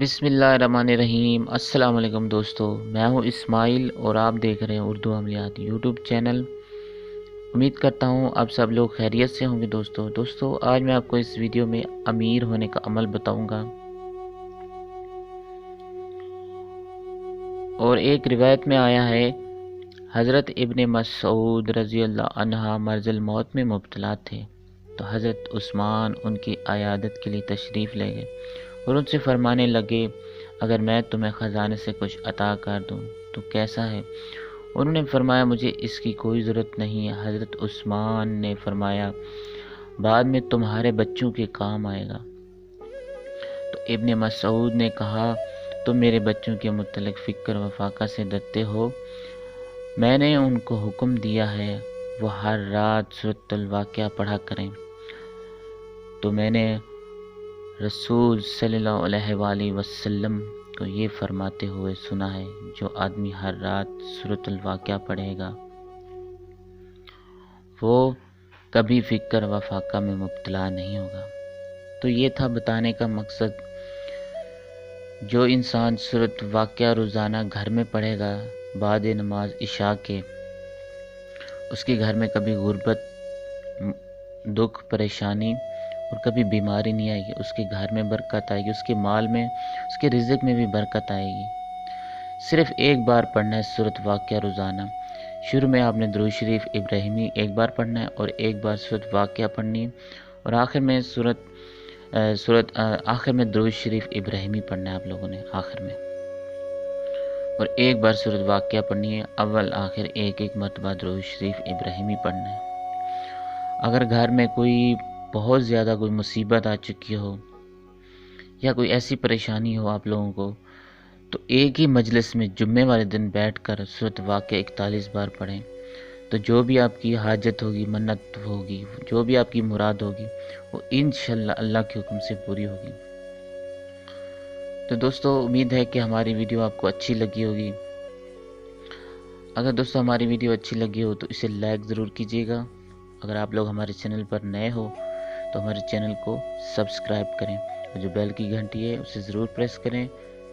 بسم اللہ الرحمن الرحیم۔ السلام علیکم دوستو، میں ہوں اسماعیل اور آپ دیکھ رہے ہیں اردو عملیات یوٹیوب چینل۔ امید کرتا ہوں آپ سب لوگ خیریت سے ہوں گے۔ دوستو آج میں آپ کو اس ویڈیو میں امیر ہونے کا عمل بتاؤں گا، اور ایک روایت میں آیا ہے حضرت ابن مسعود رضی اللہ عنہ مرض الموت میں مبتلا تھے، تو حضرت عثمان ان کی عیادت کے لیے تشریف لے گئے اور ان سے فرمانے لگے، اگر میں تمہیں خزانے سے کچھ عطا کر دوں تو کیسا ہے؟ انہوں نے فرمایا، مجھے اس کی کوئی ضرورت نہیں ہے۔ حضرت عثمان نے فرمایا، بعد میں تمہارے بچوں کے کام آئے گا۔ تو ابن مسعود نے کہا، تم میرے بچوں کے متعلق فکر و فاقہ سے ڈرتے ہو؟ میں نے ان کو حکم دیا ہے وہ ہر رات سورۃ الواقعہ پڑھا کریں۔ تو میں نے رسول صلی اللہ علیہ وآلہ وسلم کو یہ فرماتے ہوئے سنا ہے، جو آدمی ہر رات سورۃ الواقعہ پڑھے گا وہ کبھی فکر و فاقہ میں مبتلا نہیں ہوگا۔ تو یہ تھا بتانے کا مقصد، جو انسان سورۃ الواقعہ روزانہ گھر میں پڑھے گا بعد نماز عشاء کے، اس کے گھر میں کبھی غربت، دکھ، پریشانی اور کبھی بیماری نہیں آئے گی۔ اس کے گھر میں برکت آئے گی، اس کے مال میں، اس کے رزق میں بھی برکت آئے گی۔ صرف ایک بار پڑھنا ہے سورۃ واقعہ روزانہ۔ شروع میں آپ نے درود شریف ابراہیمی ایک بار پڑھنا ہے اور ایک بار سورۃ واقعہ پڑھنی ہے، اور آخر میں درود شریف ابراہیمی پڑھنا ہے آپ لوگوں نے آخر میں، اور ایک بار سورۃ واقعہ پڑھنی ہے، اول آخر ایک مرتبہ درود شریف ابراہیمی پڑھنا ہے۔ اگر گھر میں کوئی بہت زیادہ کوئی مصیبت آ چکی ہو یا کوئی ایسی پریشانی ہو آپ لوگوں کو، تو ایک ہی مجلس میں جمعے والے دن بیٹھ کر سورۃ واقعہ 41 بار پڑھیں، تو جو بھی آپ کی حاجت ہوگی، منت ہوگی، جو بھی آپ کی مراد ہوگی، وہ انشاءاللہ اللہ کے حکم سے پوری ہوگی۔ تو دوستو امید ہے کہ ہماری ویڈیو آپ کو اچھی لگی ہوگی۔ اگر دوستو ہماری ویڈیو اچھی لگی ہو تو اسے لائک ضرور کیجیے گا۔ اگر آپ لوگ ہمارے چینل پر نئے ہو تو ہمارے چینل کو سبسکرائب کریں، اور جو بیل کی گھنٹی ہے اسے ضرور پریس کریں۔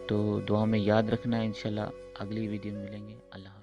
تو دعا میں یاد رکھنا، انشاءاللہ اگلی ویڈیو میں ملیں گے۔ اللہ حافظ۔